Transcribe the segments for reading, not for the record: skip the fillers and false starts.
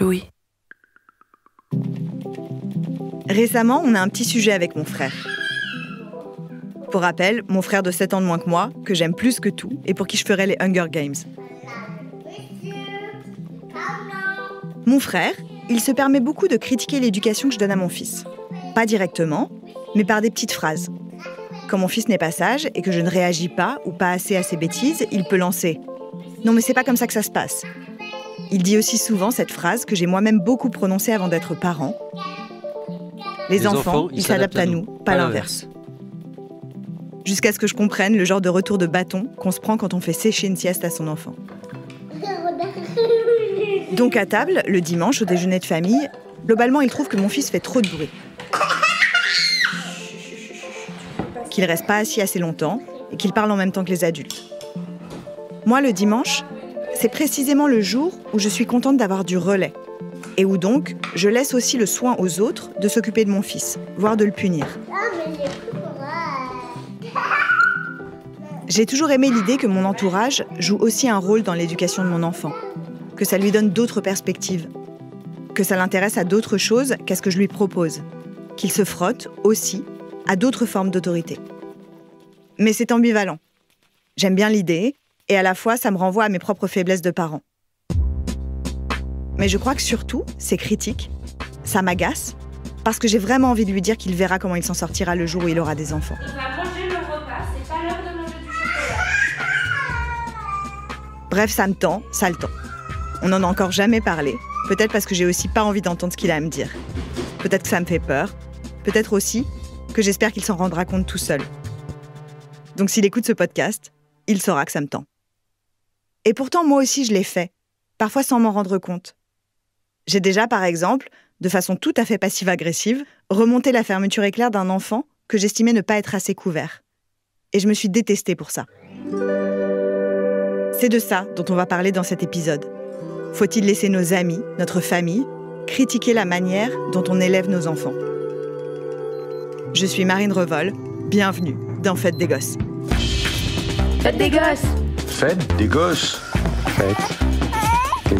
Louis. Récemment, on a un petit sujet avec mon frère. Pour rappel, mon frère de 7 ans de moins que moi, que j'aime plus que tout, et pour qui je ferais les Hunger Games. Mon frère, il se permet beaucoup de critiquer l'éducation que je donne à mon fils. Pas directement, mais par des petites phrases. Quand mon fils n'est pas sage et que je ne réagis pas ou pas assez à ses bêtises, il peut lancer « Non mais c'est pas comme ça que ça se passe ». Il dit aussi souvent cette phrase que j'ai moi-même beaucoup prononcée avant d'être parent. Les enfants, ils s'adaptent à nous, pas l'inverse. Jusqu'à ce que je comprenne le genre de retour de bâton qu'on se prend quand on fait sécher une sieste à son enfant. Donc à table, le dimanche, au déjeuner de famille, globalement, il trouve que mon fils fait trop de bruit. Qu'il reste pas assis assez longtemps et qu'il parle en même temps que les adultes. Moi, le dimanche, c'est précisément le jour où je suis contente d'avoir du relais. Et où donc, je laisse aussi le soin aux autres de s'occuper de mon fils, voire de le punir. J'ai toujours aimé l'idée que mon entourage joue aussi un rôle dans l'éducation de mon enfant, que ça lui donne d'autres perspectives, que ça l'intéresse à d'autres choses qu'à ce que je lui propose, qu'il se frotte aussi à d'autres formes d'autorité. Mais c'est ambivalent. J'aime bien l'idée, et à la fois, ça me renvoie à mes propres faiblesses de parent. Mais je crois que surtout, ces critiques, ça m'agace, parce que j'ai vraiment envie de lui dire qu'il verra comment il s'en sortira le jour où il aura des enfants. Il va manger le repas, c'est pas l'heure de manger du chocolat. Bref, ça me tend, ça le tend. On n'en a encore jamais parlé, peut-être parce que j'ai aussi pas envie d'entendre ce qu'il a à me dire. Peut-être que ça me fait peur, peut-être aussi que j'espère qu'il s'en rendra compte tout seul. Donc s'il écoute ce podcast, il saura que ça me tend. Et pourtant, moi aussi, je l'ai fait, parfois sans m'en rendre compte. J'ai déjà, par exemple, de façon tout à fait passive-agressive, remonté la fermeture éclair d'un enfant que j'estimais ne pas être assez couvert. Et je me suis détestée pour ça. C'est de ça dont on va parler dans cet épisode. Faut-il laisser nos amis, notre famille, critiquer la manière dont on élève nos enfants ? Je suis Marine Revol, bienvenue dans Fête des Gosses. Fête des gosses. Fête des gosses. Fête des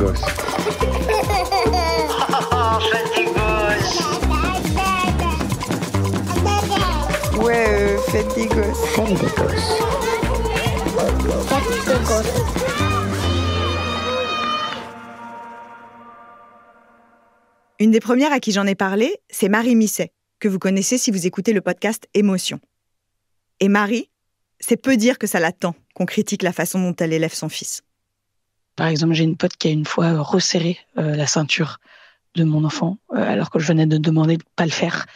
gosses. Fête des gosses. Ouais, fête des gosses. Fête des gosses. Fête des gosses. Une des premières à qui j'en ai parlé, c'est Marie Misset, que vous connaissez si vous écoutez le podcast Émotion. Et Marie, c'est peu dire que ça l'attend qu'on critique la façon dont elle élève son fils. Par exemple, j'ai une pote qui a une fois resserré la ceinture de mon enfant, alors que je venais de demander de pas le faire,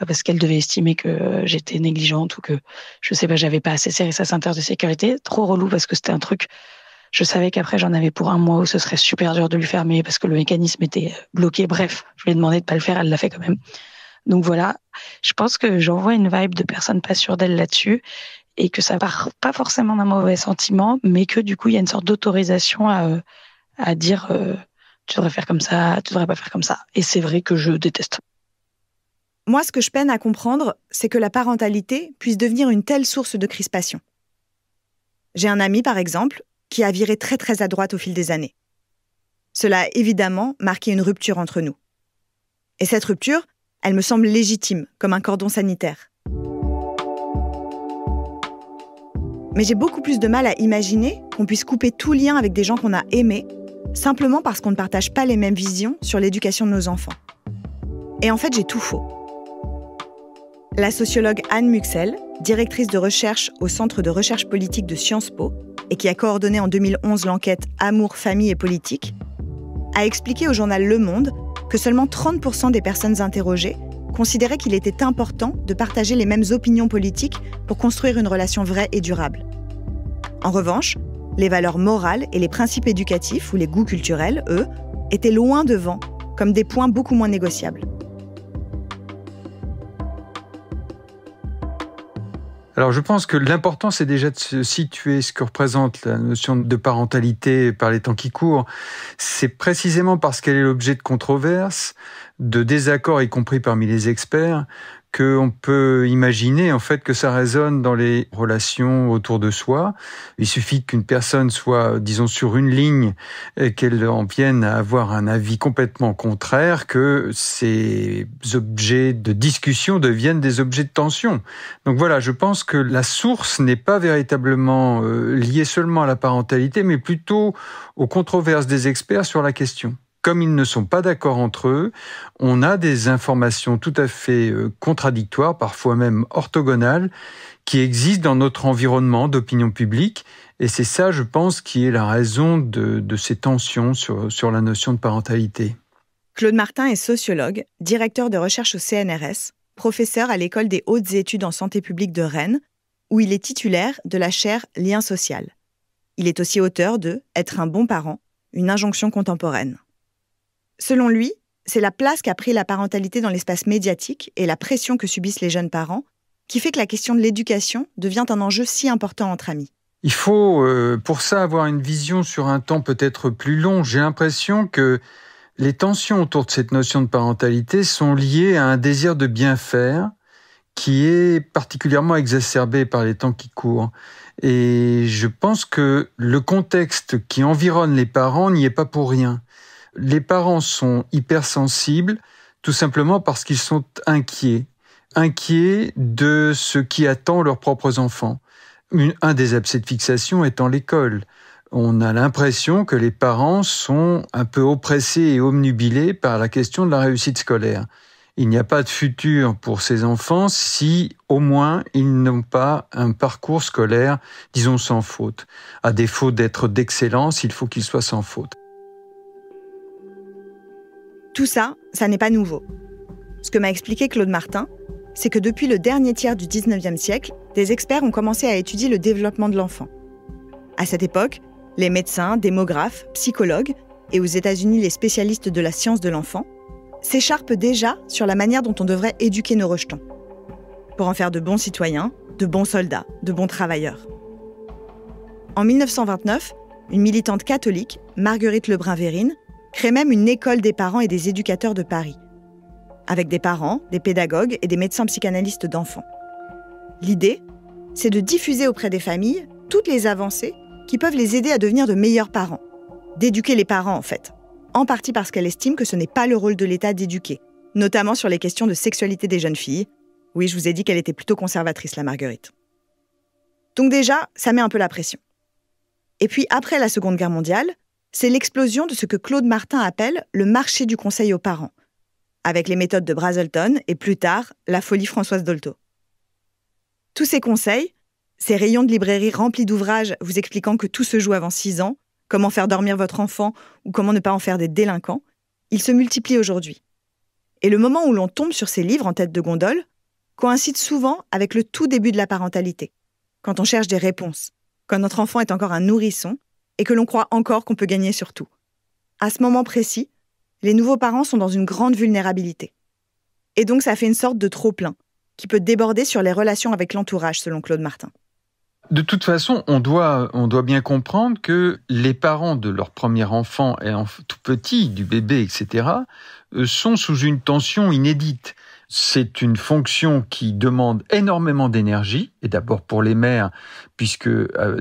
parce qu'elle devait estimer que j'étais négligente ou que, je sais pas, j'avais pas assez serré sa ceinture de sécurité. Trop relou parce que c'était un truc, je savais qu'après j'en avais pour un mois où ce serait super dur de lui fermer parce que le mécanisme était bloqué. Bref, je lui ai demandé de pas le faire, elle l'a fait quand même. Donc voilà, je pense que j'envoie une vibe de personne pas sûre d'elle là-dessus et que ça part pas forcément d'un mauvais sentiment, mais que du coup, il y a une sorte d'autorisation à dire tu devrais faire comme ça, tu devrais pas faire comme ça. Et c'est vrai que je déteste. Moi, ce que je peine à comprendre, c'est que la parentalité puisse devenir une telle source de crispation. J'ai un ami, par exemple, qui a viré très très à droite au fil des années. Cela a évidemment marqué une rupture entre nous. Et cette rupture, elle me semble légitime, comme un cordon sanitaire. Mais j'ai beaucoup plus de mal à imaginer qu'on puisse couper tout lien avec des gens qu'on a aimés, simplement parce qu'on ne partage pas les mêmes visions sur l'éducation de nos enfants. Et en fait, j'ai tout faux. La sociologue Anne Muxel, directrice de recherche au Centre de recherche politique de Sciences Po, et qui a coordonné en 2011 l'enquête Amour, famille et politique, a expliqué au journal Le Monde que seulement 30% des personnes interrogées considéraient qu'il était important de partager les mêmes opinions politiques pour construire une relation vraie et durable. En revanche, les valeurs morales et les principes éducatifs ou les goûts culturels, eux, étaient loin devant, comme des points beaucoup moins négociables. Alors je pense que l'important, c'est déjà de se situer ce que représente la notion de parentalité par les temps qui courent. C'est précisément parce qu'elle est l'objet de controverses, de désaccords, y compris parmi les experts, qu'on peut imaginer en fait que ça résonne dans les relations autour de soi. Il suffit qu'une personne soit, disons, sur une ligne et qu'elle en vienne à avoir un avis complètement contraire, que ces objets de discussion deviennent des objets de tension. Donc voilà, je pense que la source n'est pas véritablement liée seulement à la parentalité, mais plutôt aux controverses des experts sur la question. Comme ils ne sont pas d'accord entre eux, on a des informations tout à fait contradictoires, parfois même orthogonales, qui existent dans notre environnement d'opinion publique. Et c'est ça, je pense, qui est la raison de ces tensions sur la notion de parentalité. Claude Martin est sociologue, directeur de recherche au CNRS, professeur à l'École des hautes études en santé publique de Rennes, où il est titulaire de la chaire Lien social. Il est aussi auteur de « Être un bon parent, une injonction contemporaine ». Selon lui, c'est la place qu'a pris la parentalité dans l'espace médiatique et la pression que subissent les jeunes parents qui fait que la question de l'éducation devient un enjeu si important entre amis. Il faut, pour ça, avoir une vision sur un temps peut-être plus long. J'ai l'impression que les tensions autour de cette notion de parentalité sont liées à un désir de bien faire qui est particulièrement exacerbé par les temps qui courent. Et je pense que le contexte qui environne les parents n'y est pas pour rien. Les parents sont hypersensibles tout simplement parce qu'ils sont inquiets de ce qui attend leurs propres enfants. Un des abcès de fixation étant l'école. On a l'impression que les parents sont un peu oppressés et obnubilés par la question de la réussite scolaire. Il n'y a pas de futur pour ces enfants si, au moins, ils n'ont pas un parcours scolaire, disons, sans faute. À défaut d'être d'excellence, il faut qu'il soit sans faute. Tout ça, ça n'est pas nouveau. Ce que m'a expliqué Claude Martin, c'est que depuis le dernier tiers du 19e siècle, des experts ont commencé à étudier le développement de l'enfant. À cette époque, les médecins, démographes, psychologues, et aux États-Unis les spécialistes de la science de l'enfant, s'écharpent déjà sur la manière dont on devrait éduquer nos rejetons, pour en faire de bons citoyens, de bons soldats, de bons travailleurs. En 1929, une militante catholique, Marguerite Lebrun-Verrine, crée même une école des parents et des éducateurs de Paris, avec des parents, des pédagogues et des médecins psychanalystes d'enfants. L'idée, c'est de diffuser auprès des familles toutes les avancées qui peuvent les aider à devenir de meilleurs parents. D'éduquer les parents, en fait. En partie parce qu'elle estime que ce n'est pas le rôle de l'État d'éduquer, notamment sur les questions de sexualité des jeunes filles. Oui, je vous ai dit qu'elle était plutôt conservatrice, la Marguerite. Donc déjà, ça met un peu la pression. Et puis, après la Seconde Guerre mondiale, c'est l'explosion de ce que Claude Martin appelle le marché du conseil aux parents, avec les méthodes de Brazelton et plus tard, la folie Françoise Dolto. Tous ces conseils, ces rayons de librairie remplis d'ouvrages vous expliquant que tout se joue avant 6 ans, comment faire dormir votre enfant ou comment ne pas en faire des délinquants, ils se multiplient aujourd'hui. Et le moment où l'on tombe sur ces livres en tête de gondole coïncide souvent avec le tout début de la parentalité, quand on cherche des réponses, quand notre enfant est encore un nourrisson et que l'on croit encore qu'on peut gagner sur tout. À ce moment précis, les nouveaux parents sont dans une grande vulnérabilité. Et donc ça fait une sorte de trop-plein qui peut déborder sur les relations avec l'entourage, selon Claude Martin. De toute façon, on doit bien comprendre que les parents de leur premier enfant, et tout petit, du bébé, etc., sont sous une tension inédite. C'est une fonction qui demande énormément d'énergie, et d'abord pour les mères, puisque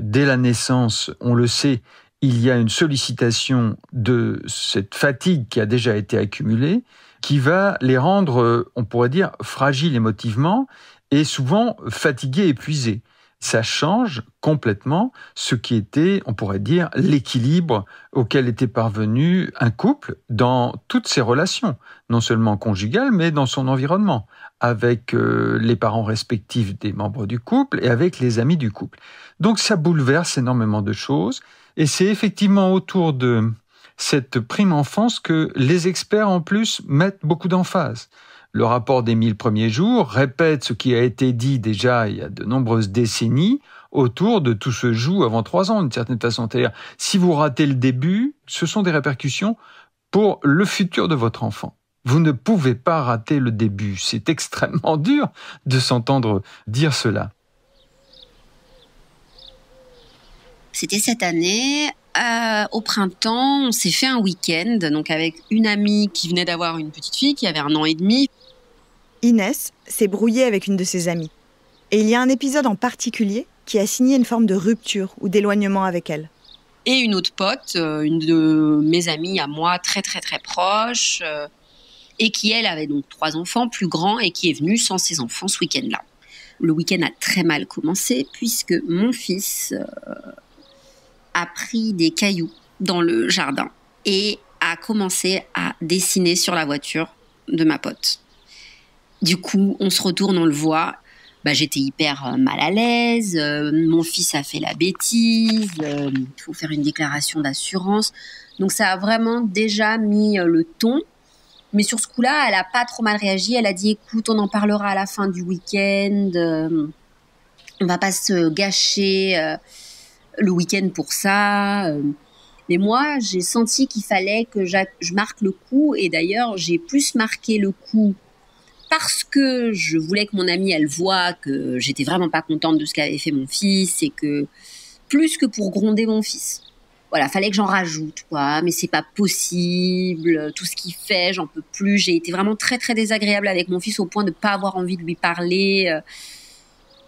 dès la naissance, on le sait, il y a une sollicitation de cette fatigue qui a déjà été accumulée, qui va les rendre, on pourrait dire, fragiles émotivement, et souvent fatigués, épuisés. Ça change complètement ce qui était, on pourrait dire, l'équilibre auquel était parvenu un couple dans toutes ses relations, non seulement conjugales, mais dans son environnement, avec les parents respectifs des membres du couple et avec les amis du couple. Donc ça bouleverse énormément de choses, et c'est effectivement autour de cette prime enfance que les experts, en plus, mettent beaucoup d'emphase. Le rapport des 1000 premiers jours répète ce qui a été dit déjà il y a de nombreuses décennies autour de tout se joue avant 3 ans, d'une certaine façon. C'est-à-dire, si vous ratez le début, ce sont des répercussions pour le futur de votre enfant. Vous ne pouvez pas rater le début. C'est extrêmement dur de s'entendre dire cela. C'était cette année, au printemps, on s'est fait un week-end donc avec une amie qui venait d'avoir une petite fille qui avait 1 an et demi. Inès s'est brouillée avec une de ses amies. Et il y a un épisode en particulier qui a signé une forme de rupture ou d'éloignement avec elle. Et une autre pote, une de mes amies à moi, très très très proche, et qui elle avait donc 3 enfants plus grands et qui est venue sans ses enfants ce week-end-là. Le week-end a très mal commencé puisque mon fils a pris des cailloux dans le jardin et a commencé à dessiner sur la voiture de ma pote. Du coup, on se retourne, on le voit. J'étais hyper mal à l'aise. Mon fils a fait la bêtise. Il faut faire une déclaration d'assurance. Donc, ça a vraiment déjà mis le ton. Mais sur ce coup-là, elle n'a pas trop mal réagi. Elle a dit, écoute, on en parlera à la fin du week-end. On va pas se gâcher le week-end pour ça. Mais moi, j'ai senti qu'il fallait que je marque le coup. Et d'ailleurs, j'ai plus marqué le coup parce que je voulais que mon amie, elle voie que j'étais vraiment pas contente de ce qu'avait fait mon fils et que plus que pour gronder mon fils. Voilà, fallait que j'en rajoute, quoi. Mais c'est pas possible. Tout ce qu'il fait, j'en peux plus. J'ai été vraiment très, très désagréable avec mon fils au point de pas avoir envie de lui parler.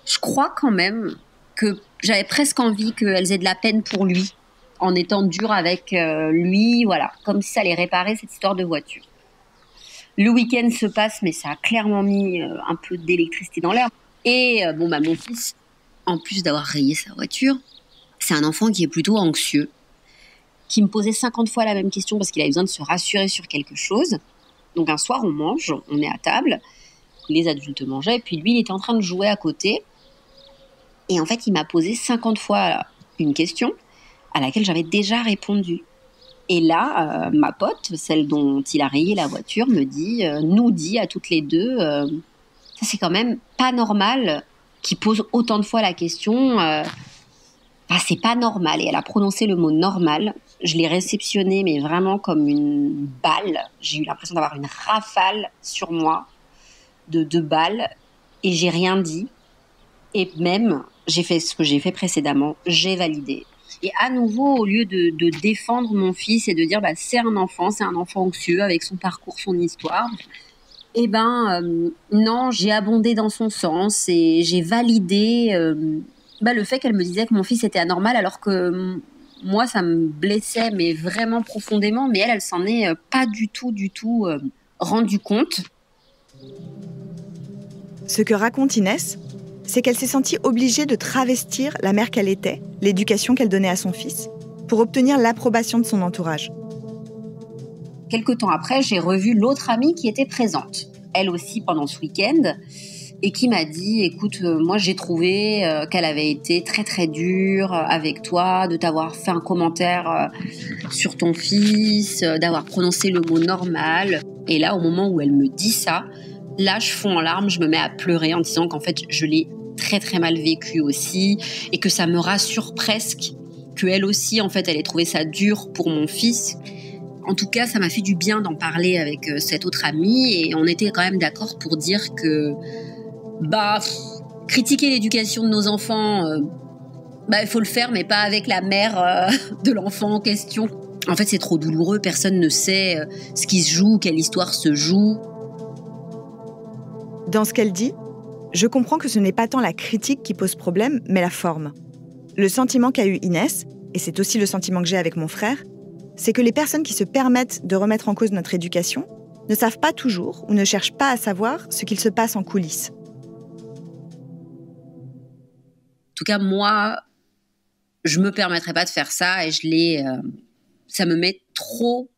Je crois quand même que j'avais presque envie qu'elles aient de la peine pour lui en étant dure avec lui. Voilà, comme si ça allait réparer cette histoire de voiture. Le week-end se passe, mais ça a clairement mis un peu d'électricité dans l'air. Et mon fils, en plus d'avoir rayé sa voiture, c'est un enfant qui est plutôt anxieux, qui me posait 50 fois la même question parce qu'il avait besoin de se rassurer sur quelque chose. Donc un soir, on mange, on est à table, les adultes mangeaient, et puis lui, il était en train de jouer à côté. Et en fait, il m'a posé 50 fois une question à laquelle j'avais déjà répondu. Et là, ma pote, celle dont il a rayé la voiture, nous dit à toutes les deux, ça c'est quand même pas normal qu'il pose autant de fois la question. C'est pas normal. Et elle a prononcé le mot normal. Je l'ai réceptionné, mais vraiment comme une balle. J'ai eu l'impression d'avoir une rafale sur moi de 2 balles. Et j'ai rien dit. Et même, j'ai fait ce que j'ai fait précédemment. J'ai validé. Et à nouveau, au lieu de défendre mon fils et de dire c'est un enfant anxieux avec son parcours, son histoire, non, j'ai abondé dans son sens et j'ai validé le fait qu'elle me disait que mon fils était anormal alors que moi, ça me blessait, mais vraiment profondément. Mais elle s'en est pas du tout rendu compte. Ce que raconte Inès, c'est qu'elle s'est sentie obligée de travestir la mère qu'elle était, l'éducation qu'elle donnait à son fils, pour obtenir l'approbation de son entourage. Quelque temps après, j'ai revu l'autre amie qui était présente, elle aussi pendant ce week-end, et qui m'a dit, écoute, moi j'ai trouvé qu'elle avait été très très dure avec toi, de t'avoir fait un commentaire sur ton fils, d'avoir prononcé le mot normal. Et là, au moment où elle me dit ça, là, je fonds en larmes, je me mets à pleurer en disant qu'en fait, je l'ai très très mal vécu aussi et que ça me rassure presque qu'elle aussi, en fait, elle ait trouvé ça dur pour mon fils. En tout cas, ça m'a fait du bien d'en parler avec cette autre amie et on était quand même d'accord pour dire que critiquer l'éducation de nos enfants, il faut le faire, mais pas avec la mère de l'enfant en question. En fait, c'est trop douloureux, personne ne sait ce qui se joue, quelle histoire se joue. Dans ce qu'elle dit, je comprends que ce n'est pas tant la critique qui pose problème, mais la forme. Le sentiment qu'a eu Inès, et c'est aussi le sentiment que j'ai avec mon frère, c'est que les personnes qui se permettent de remettre en cause notre éducation ne savent pas toujours ou ne cherchent pas à savoir ce qu'il se passe en coulisses. En tout cas, moi, je me permettrais pas de faire ça et ça me met trop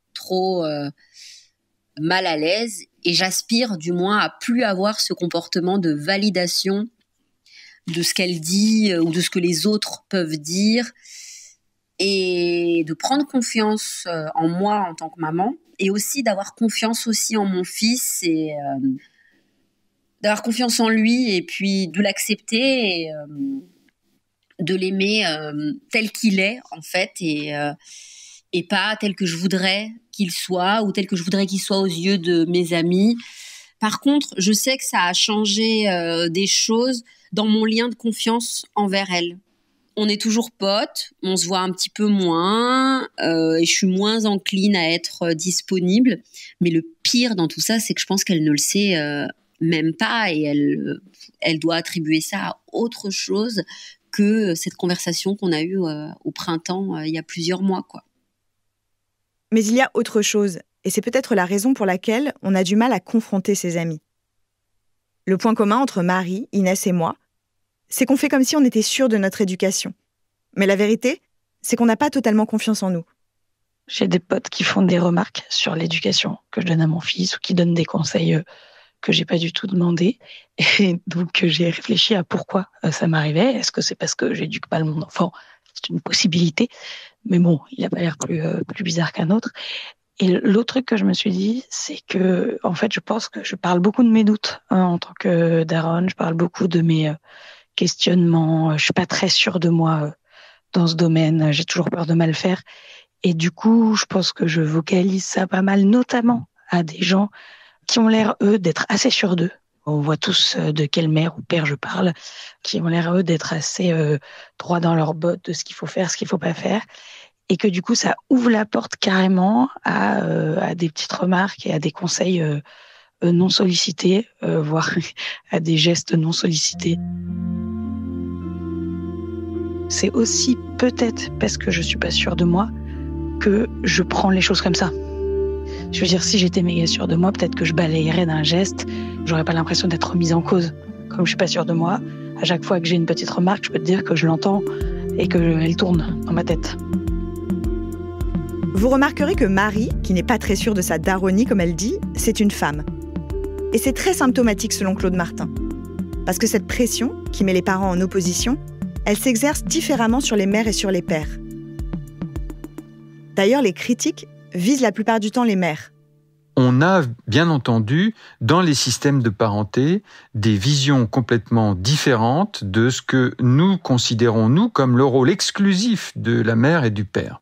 mal à l'aise et j'aspire du moins à plus avoir ce comportement de validation de ce qu'elle dit ou de ce que les autres peuvent dire et de prendre confiance en moi en tant que maman et aussi d'avoir confiance aussi en mon fils et d'avoir confiance en lui et puis de l'accepter et de l'aimer tel qu'il est en fait et pas tel que je voudrais qu'il soit ou tel que je voudrais qu'il soit aux yeux de mes amis. Par contre, je sais que ça a changé des choses dans mon lien de confiance envers elle. On est toujours potes, on se voit un petit peu moins et je suis moins encline à être disponible. Mais le pire dans tout ça, c'est que je pense qu'elle ne le sait même pas, et elle doit attribuer ça à autre chose que cette conversation qu'on a eue au printemps il y a plusieurs mois, quoi. Mais il y a autre chose, et c'est peut-être la raison pour laquelle on a du mal à confronter ses amis. Le point commun entre Marie, Inès et moi, c'est qu'on fait comme si on était sûr de notre éducation. Mais la vérité, c'est qu'on n'a pas totalement confiance en nous. J'ai des potes qui font des remarques sur l'éducation que je donne à mon fils ou qui donnent des conseils que j'ai pas du tout demandé. Et donc, j'ai réfléchi à pourquoi ça m'arrivait. Est-ce que c'est parce que j'éduque pas mon enfant? C'est une possibilité. Mais bon, il a pas l'air plus bizarre qu'un autre. Et l'autre truc que je me suis dit, c'est que, en fait, je pense que je parle beaucoup de mes doutes en tant que daronne. Je parle beaucoup de mes questionnements. Je suis pas très sûre de moi dans ce domaine. J'ai toujours peur de mal faire. Et du coup, je pense que je vocalise ça pas mal, notamment à des gens qui ont l'air, eux, d'être assez sûrs d'eux. On voit tous de quelle mère ou père je parle, qui ont l'air, eux, d'être assez droits dans leurs bottes de ce qu'il faut faire, ce qu'il faut pas faire. Et que du coup, ça ouvre la porte carrément à des petites remarques et à des conseils non sollicités, voire à des gestes non sollicités. C'est aussi peut-être parce que je suis pas sûre de moi que je prends les choses comme ça. Je veux dire, si j'étais méga sûre de moi, peut-être que je balayerais d'un geste, j'aurais pas l'impression d'être remise en cause. Comme je suis pas sûre de moi, à chaque fois que j'ai une petite remarque, je peux te dire que je l'entends et qu'elle tourne dans ma tête. Vous remarquerez que Marie, qui n'est pas très sûre de sa daronnie, comme elle dit, c'est une femme. Et c'est très symptomatique selon Claude Martin. Parce que cette pression, qui met les parents en opposition, elle s'exerce différemment sur les mères et sur les pères. D'ailleurs, les critiques visent la plupart du temps les mères. On a, bien entendu, dans les systèmes de parenté, des visions complètement différentes de ce que nous considérons, nous, comme le rôle exclusif de la mère et du père.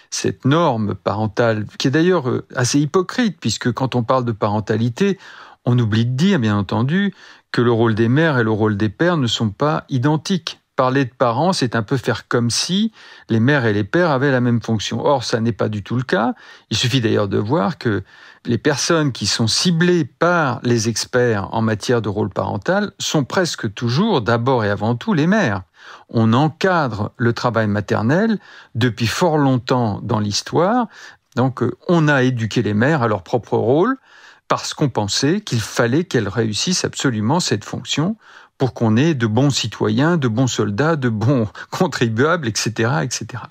Cette norme parentale, qui est d'ailleurs assez hypocrite, puisque quand on parle de parentalité, on oublie de dire, bien entendu, que le rôle des mères et le rôle des pères ne sont pas identiques. Parler de parents, c'est un peu faire comme si les mères et les pères avaient la même fonction. Or, ça n'est pas du tout le cas. Il suffit d'ailleurs de voir que les personnes qui sont ciblées par les experts en matière de rôle parental sont presque toujours, d'abord et avant tout, les mères. On encadre le travail maternel depuis fort longtemps dans l'histoire. Donc, on a éduqué les mères à leur propre rôle parce qu'on pensait qu'il fallait qu'elles réussissent absolument cette fonction pour qu'on ait de bons citoyens, de bons soldats, de bons contribuables, etc., etc.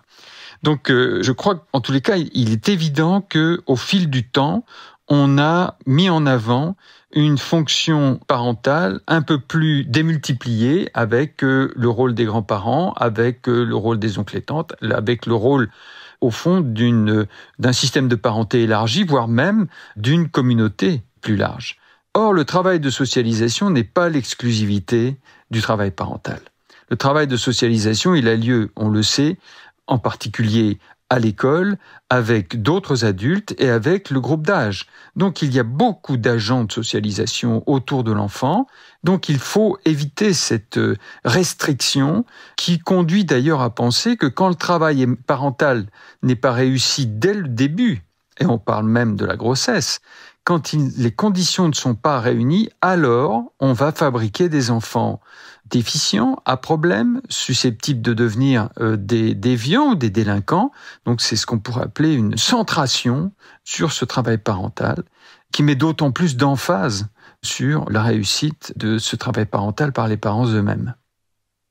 Donc, je crois qu'en tous les cas, il est évident qu'au fil du temps, on a mis en avant une fonction parentale un peu plus démultipliée avec le rôle des grands-parents, avec le rôle des oncles et tantes, avec le rôle, au fond, d'un système de parenté élargi, voire même d'une communauté plus large. Or, le travail de socialisation n'est pas l'exclusivité du travail parental. Le travail de socialisation, il a lieu, on le sait, en particulier à l'école, avec d'autres adultes et avec le groupe d'âge. Donc, il y a beaucoup d'agents de socialisation autour de l'enfant. Donc, il faut éviter cette restriction qui conduit d'ailleurs à penser que quand le travail parental n'est pas réussi dès le début, et on parle même de la grossesse, quand les conditions ne sont pas réunies, alors on va fabriquer des enfants déficients, à problème, susceptibles de devenir des déviants ou des délinquants. Donc c'est ce qu'on pourrait appeler une centration sur ce travail parental, qui met d'autant plus d'emphase sur la réussite de ce travail parental par les parents eux-mêmes.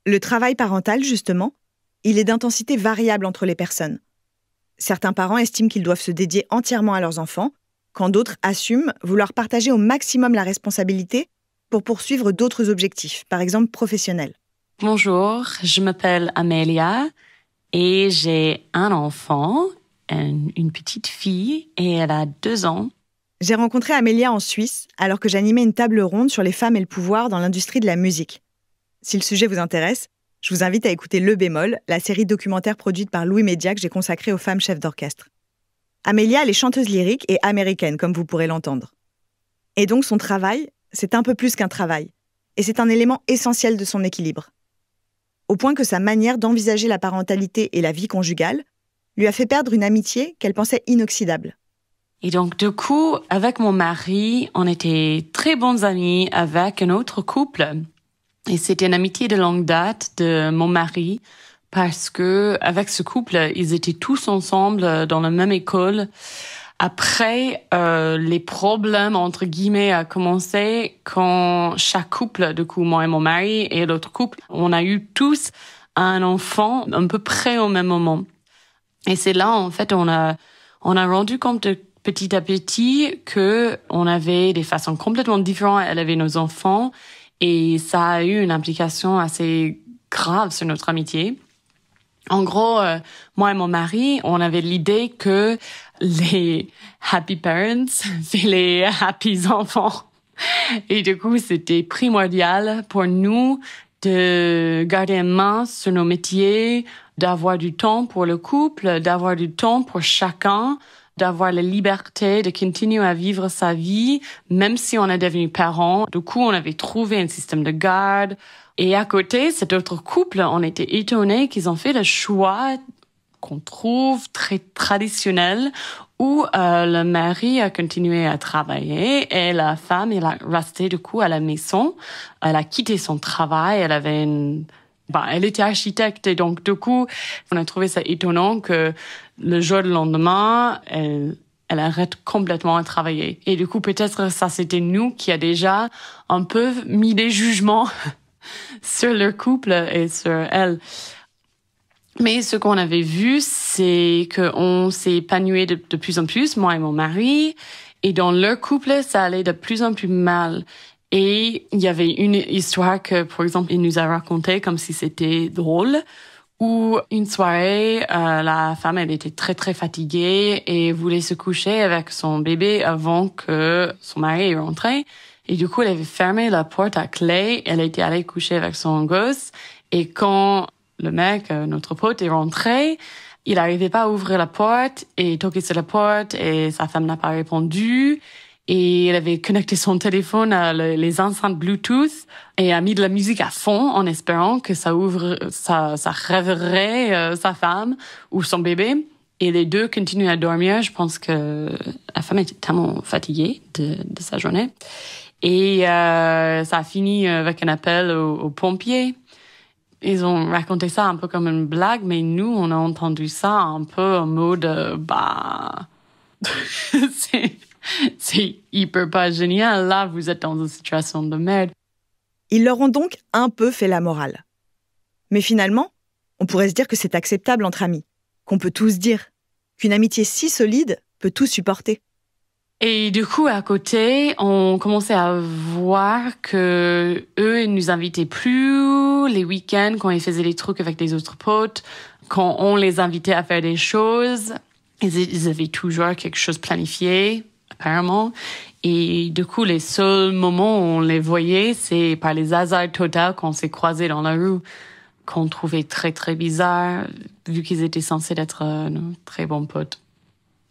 Le travail parental, justement, il est d'intensité variable entre les personnes. Certains parents estiment qu'ils doivent se dédier entièrement à leurs enfants, quand d'autres assument vouloir partager au maximum la responsabilité pour poursuivre d'autres objectifs, par exemple professionnels. Bonjour, je m'appelle Amélia et j'ai un enfant, une petite fille, et elle a 2 ans. J'ai rencontré Amélia en Suisse alors que j'animais une table ronde sur les femmes et le pouvoir dans l'industrie de la musique. Si le sujet vous intéresse, je vous invite à écouter Le Bémol, la série documentaire produite par Louis Média que j'ai consacrée aux femmes chefs d'orchestre. Amélia, elle est chanteuse lyrique et américaine, comme vous pourrez l'entendre. Et donc son travail, c'est un peu plus qu'un travail. Et c'est un élément essentiel de son équilibre. Au point que sa manière d'envisager la parentalité et la vie conjugale lui a fait perdre une amitié qu'elle pensait inoxydable. Et donc, du coup, avec mon mari, on était très bons amis avec un autre couple. Et c'était une amitié de longue date de mon mari parce que avec ce couple, ils étaient tous ensemble dans la même école. Après, les problèmes, entre guillemets, a commencé quand chaque couple, du coup, moi et mon mari et l'autre couple, on a eu tous un enfant à peu près au même moment. Et c'est là, en fait, on a rendu compte petit à petit que on avait des façons complètement différentes à élever nos enfants et ça a eu une implication assez grave sur notre amitié. En gros, moi et mon mari, on avait l'idée que les happy parents, c'est les happy enfants. Et du coup, c'était primordial pour nous de garder une main sur nos métiers, d'avoir du temps pour le couple, d'avoir du temps pour chacun, d'avoir la liberté de continuer à vivre sa vie, même si on est devenu parents. Du coup, on avait trouvé un système de garde. Et à côté, cet autre couple, on était étonnés qu'ils ont fait le choix qu'on trouve très traditionnel, où le mari a continué à travailler et la femme, elle a resté du coup à la maison. Elle a quitté son travail, elle était architecte et donc du coup, on a trouvé ça étonnant que le jour du lendemain, elle arrête complètement de travailler. Et du coup, peut-être ça c'était nous qui a déjà un peu mis des jugements sur le couple et sur elle. Mais ce qu'on avait vu, c'est qu'on s'est épanoui de plus en plus, moi et mon mari, et dans leur couple, ça allait de plus en plus mal. Et il y avait une histoire que, par exemple, il nous a racontée comme si c'était drôle, où une soirée, la femme, elle était très, très fatiguée et voulait se coucher avec son bébé avant que son mari est rentré. Et du coup, elle avait fermé la porte à clé, elle était allée coucher avec son gosse. Et quand le mec, notre pote, est rentré, il n'arrivait pas à ouvrir la porte et toquer sur la porte et sa femme n'a pas répondu. Et elle avait connecté son téléphone à les enceintes Bluetooth et a mis de la musique à fond en espérant que ça réveillerait sa femme ou son bébé. Et les deux continuent à dormir. Je pense que la femme était tellement fatiguée de sa journée. Et ça a fini avec un appel aux pompiers. Ils ont raconté ça un peu comme une blague, mais nous, on a entendu ça un peu en mode, c'est hyper pas génial. Là, vous êtes dans une situation de merde. Ils leur ont donc un peu fait la morale. Mais finalement, on pourrait se dire que c'est acceptable entre amis, qu'on peut tout se dire, qu'une amitié si solide peut tout supporter. Et du coup, à côté, on commençait à voir que eux, ils nous invitaient plus les week-ends quand ils faisaient des trucs avec des autres potes, quand on les invitait à faire des choses. Ils avaient toujours quelque chose planifié, apparemment. Et du coup, les seuls moments où on les voyait, c'est par les hasards totaux quand on s'est croisés dans la rue, qu'on trouvait très, très bizarre, vu qu'ils étaient censés être nos très bons potes.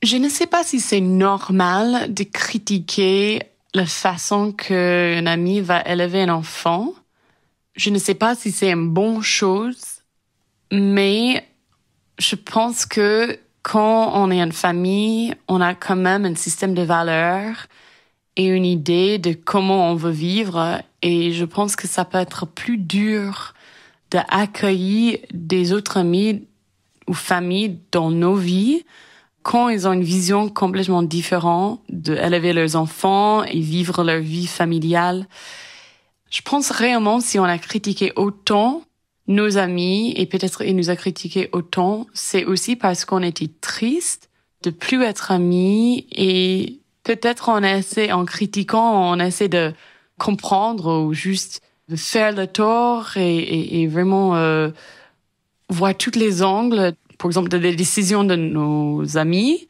Je ne sais pas si c'est normal de critiquer la façon qu'un ami va élever un enfant. Je ne sais pas si c'est une bonne chose, mais je pense que quand on est une famille, on a quand même un système de valeurs et une idée de comment on veut vivre. Et je pense que ça peut être plus dur d'accueillir des autres amis ou familles dans nos vies quand ils ont une vision complètement différente d'élever leurs enfants et vivre leur vie familiale. Je pense réellement si on a critiqué autant nos amis et peut-être il nous a critiqué autant, c'est aussi parce qu'on était triste de plus être amis et peut-être en critiquant, on essaie de comprendre ou juste de faire le tort et vraiment voir tous les angles. Par exemple, des décisions de nos amis,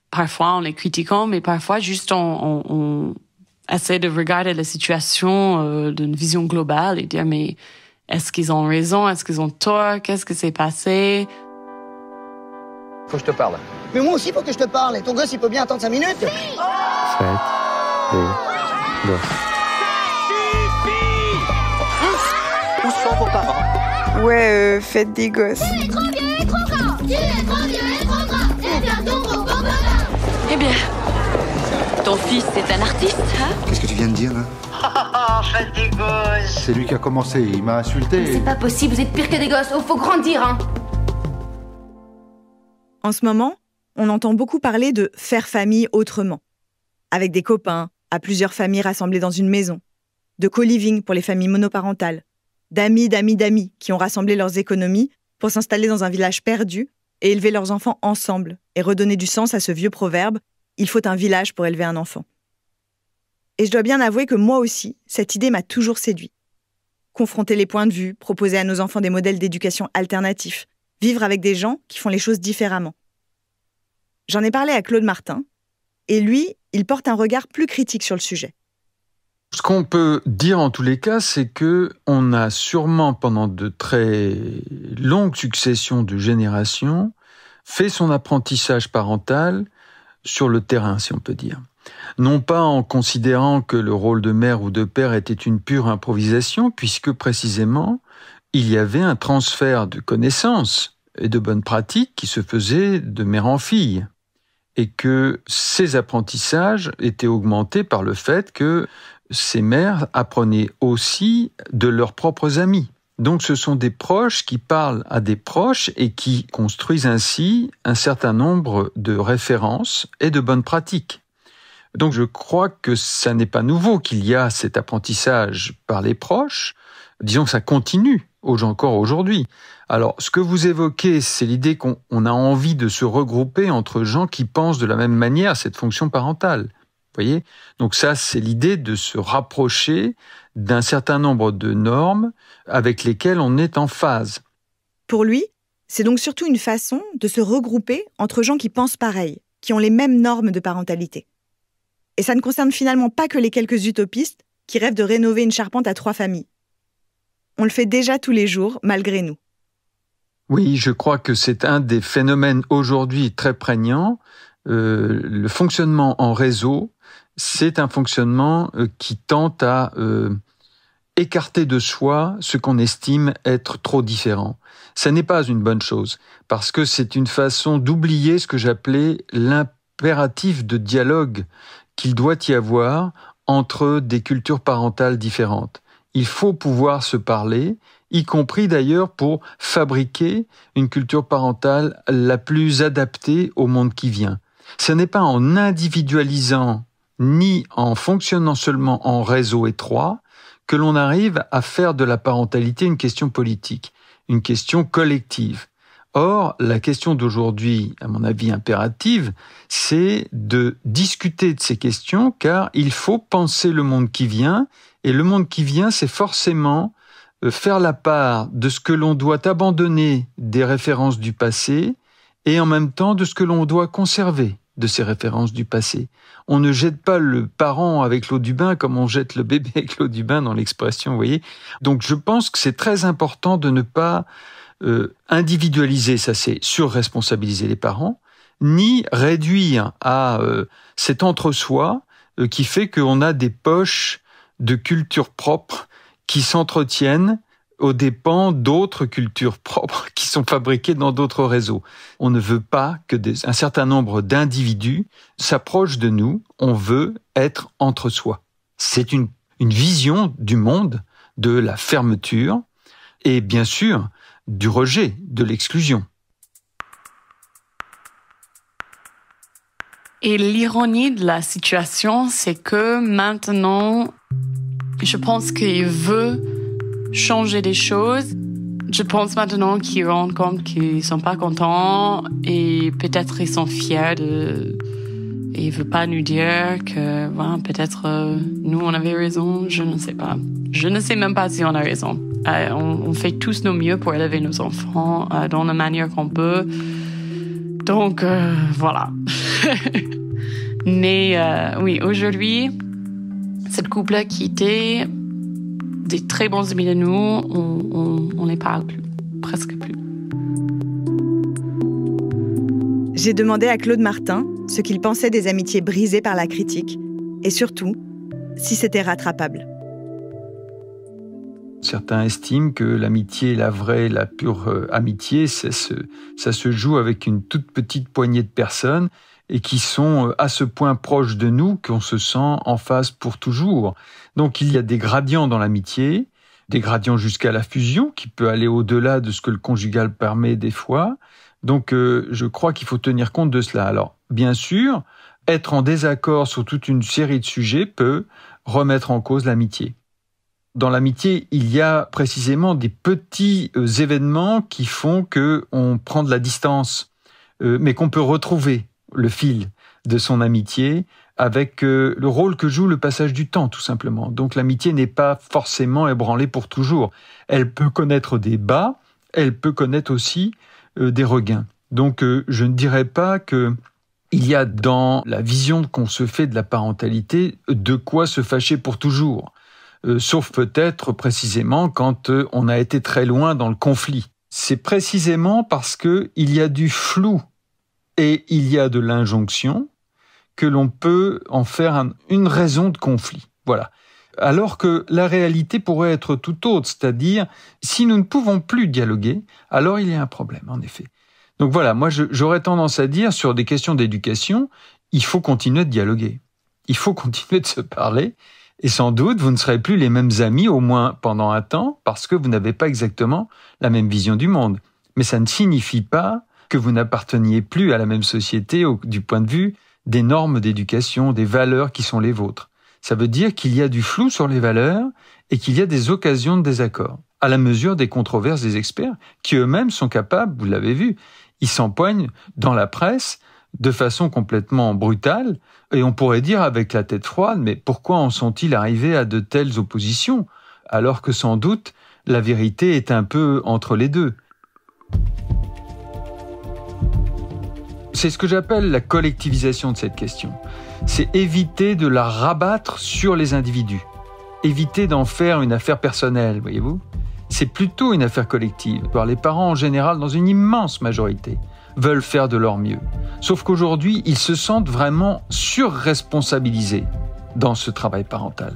parfois en les critiquant, mais parfois juste on essaie de regarder la situation d'une vision globale et dire mais est-ce qu'ils ont raison, est-ce qu'ils ont tort, qu'est-ce que s'est passé? Faut que je te parle. Mais moi aussi, faut que je te parle. Et ton gosse, il peut bien attendre 5 minutes. Faites des gosses. Où sont vos parents? Ouais, faites des gosses. Tu es trop vieux et trop grand. Tu es trop vieux et trop grand. Et bientôt gros papa. Eh bien, Ton fils est un artiste, hein? Qu'est-ce que tu viens de dire, là? Oh, faites des gosses. C'est lui qui a commencé, il m'a insulté. C'est pas possible, vous êtes pire que des gosses. Oh, faut grandir, hein. En ce moment, on entend beaucoup parler de faire famille autrement. Avec des copains, à plusieurs familles rassemblées dans une maison. De co-living pour les familles monoparentales. D'amis qui ont rassemblé leurs économies pour s'installer dans un village perdu et élever leurs enfants ensemble et redonner du sens à ce vieux proverbe « il faut un village pour élever un enfant ». Et je dois bien avouer que moi aussi, cette idée m'a toujours séduit. Confronter les points de vue, proposer à nos enfants des modèles d'éducation alternatifs, vivre avec des gens qui font les choses différemment. J'en ai parlé à Claude Martin, et lui, il porte un regard plus critique sur le sujet. Ce qu'on peut dire en tous les cas, c'est que on a sûrement, pendant de très longues successions de générations, fait son apprentissage parental sur le terrain, si on peut dire. Non pas en considérant que le rôle de mère ou de père était une pure improvisation, puisque précisément, il y avait un transfert de connaissances et de bonnes pratiques qui se faisait de mère en fille. Et que ces apprentissages étaient augmentés par le fait que ces mères apprenaient aussi de leurs propres amis. Donc ce sont des proches qui parlent à des proches et qui construisent ainsi un certain nombre de références et de bonnes pratiques. Donc je crois que ça n'est pas nouveau qu'il y a cet apprentissage par les proches. Disons que ça continue encore aujourd'hui. Alors, ce que vous évoquez, c'est l'idée qu'on a envie de se regrouper entre gens qui pensent de la même manière à cette fonction parentale. Vous voyez ? Donc ça, c'est l'idée de se rapprocher d'un certain nombre de normes avec lesquelles on est en phase. Pour lui, c'est donc surtout une façon de se regrouper entre gens qui pensent pareil, qui ont les mêmes normes de parentalité. Et ça ne concerne finalement pas que les quelques utopistes qui rêvent de rénover une charpente à 3 familles. On le fait déjà tous les jours, malgré nous. Oui, je crois que c'est un des phénomènes aujourd'hui très prégnants. Le fonctionnement en réseau, c'est un fonctionnement qui tente à écarter de soi ce qu'on estime être trop différent. Ça n'est pas une bonne chose, parce que c'est une façon d'oublier ce que j'appelais l'impératif de dialogue qu'il doit y avoir entre des cultures parentales différentes. Il faut pouvoir se parler, y compris d'ailleurs pour fabriquer une culture parentale la plus adaptée au monde qui vient. Ce n'est pas en individualisant ni en fonctionnant seulement en réseau étroit que l'on arrive à faire de la parentalité une question politique, une question collective. Or, la question d'aujourd'hui, à mon avis impérative, c'est de discuter de ces questions, car il faut penser le monde qui vient, et le monde qui vient, c'est forcément faire la part de ce que l'on doit abandonner des références du passé, et en même temps de ce que l'on doit conserver de ces références du passé. On ne jette pas le parent avec l'eau du bain comme on jette le bébé avec l'eau du bain dans l'expression, vous voyez. Donc je pense que c'est très important de ne pas individualiser, ça c'est surresponsabiliser les parents, ni réduire à cet entre-soi qui fait qu'on a des poches de culture propre qui s'entretiennent aux dépens d'autres cultures propres qui sont fabriquées dans d'autres réseaux. On ne veut pas que un certain nombre d'individus s'approchent de nous, on veut être entre soi. C'est une vision du monde, de la fermeture et bien sûr du rejet, de l'exclusion. Et l'ironie de la situation, c'est que maintenant, je pense qu'il veut changer des choses. Je pense maintenant qu'ils rendent compte qu'ils sont pas contents et peut-être ils sont fiers de... Et il veut pas nous dire que voilà, peut-être nous on avait raison, je ne sais pas. Je ne sais même pas si on a raison. On fait tous nos mieux pour élever nos enfants dans la manière qu'on peut. Donc voilà. Mais oui, aujourd'hui, cette couple qui était des très bons amis de nous, on les parle plus, presque plus. J'ai demandé à Claude Martin ce qu'il pensait des amitiés brisées par la critique et surtout, si c'était rattrapable. Certains estiment que l'amitié, la vraie, la pure amitié, ça se joue avec une toute petite poignée de personnes et qui sont à ce point proches de nous qu'on se sent en phase pour toujours. Donc il y a des gradients dans l'amitié, des gradients jusqu'à la fusion qui peut aller au-delà de ce que le conjugal permet des fois. Donc je crois qu'il faut tenir compte de cela. Alors bien sûr, être en désaccord sur toute une série de sujets peut remettre en cause l'amitié. Dans l'amitié, il y a précisément des petits événements qui font qu'on prend de la distance, mais qu'on peut retrouver le fil de son amitié avec le rôle que joue le passage du temps, tout simplement. Donc l'amitié n'est pas forcément ébranlée pour toujours. Elle peut connaître des bas, elle peut connaître aussi des regains. Donc je ne dirais pas que il y a dans la vision qu'on se fait de la parentalité de quoi se fâcher pour toujours. Sauf peut-être précisément quand on a été très loin dans le conflit. C'est précisément parce qu'il y a du flou et il y a de l'injonction que l'on peut en faire une raison de conflit. Voilà. Alors que la réalité pourrait être tout autre, c'est-à-dire, si nous ne pouvons plus dialoguer, alors il y a un problème, en effet. Donc voilà, moi j'aurais tendance à dire, sur des questions d'éducation, il faut continuer de dialoguer. Il faut continuer de se parler, et sans doute, vous ne serez plus les mêmes amis, au moins pendant un temps, parce que vous n'avez pas exactement la même vision du monde. Mais ça ne signifie pas que vous n'apparteniez plus à la même société du point de vue des normes d'éducation, des valeurs qui sont les vôtres. Ça veut dire qu'il y a du flou sur les valeurs et qu'il y a des occasions de désaccord, à la mesure des controverses des experts, qui eux-mêmes sont capables, vous l'avez vu, ils s'empoignent dans la presse de façon complètement brutale, et on pourrait dire avec la tête froide, mais pourquoi en sont-ils arrivés à de telles oppositions, alors que sans doute la vérité est un peu entre les deux. C'est ce que j'appelle la collectivisation de cette question. C'est éviter de la rabattre sur les individus. Éviter d'en faire une affaire personnelle, voyez-vous. C'est plutôt une affaire collective. Alors, les parents, en général, dans une immense majorité, veulent faire de leur mieux. Sauf qu'aujourd'hui, ils se sentent vraiment surresponsabilisés dans ce travail parental.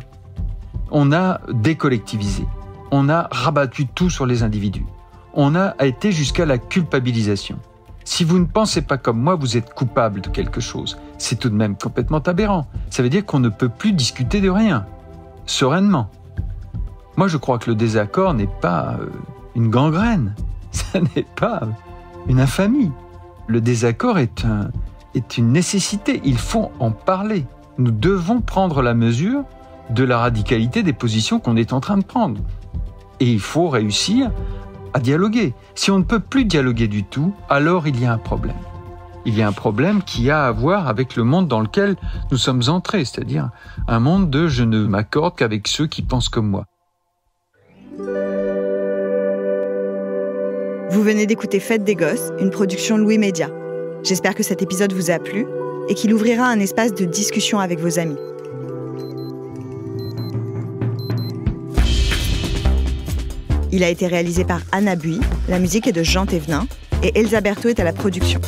On a décollectivisé. On a rabattu tout sur les individus. On a été jusqu'à la culpabilisation. Si vous ne pensez pas comme moi, vous êtes coupable de quelque chose. C'est tout de même complètement aberrant. Ça veut dire qu'on ne peut plus discuter de rien, sereinement. Moi, je crois que le désaccord n'est pas une gangrène. Ça n'est pas une infamie. Le désaccord est une nécessité. Il faut en parler. Nous devons prendre la mesure de la radicalité des positions qu'on est en train de prendre. Et il faut réussir à dialoguer. Si on ne peut plus dialoguer du tout, alors il y a un problème. Il y a un problème qui a à voir avec le monde dans lequel nous sommes entrés, c'est-à-dire un monde de « je ne m'accorde qu'avec ceux qui pensent comme moi ». Vous venez d'écouter Fête des Gosses, une production Louis Média. J'espère que cet épisode vous a plu et qu'il ouvrira un espace de discussion avec vos amis. Il a été réalisé par Anna Bui, la musique est de Jean Thévenin et Elsa Berthaud est à la production.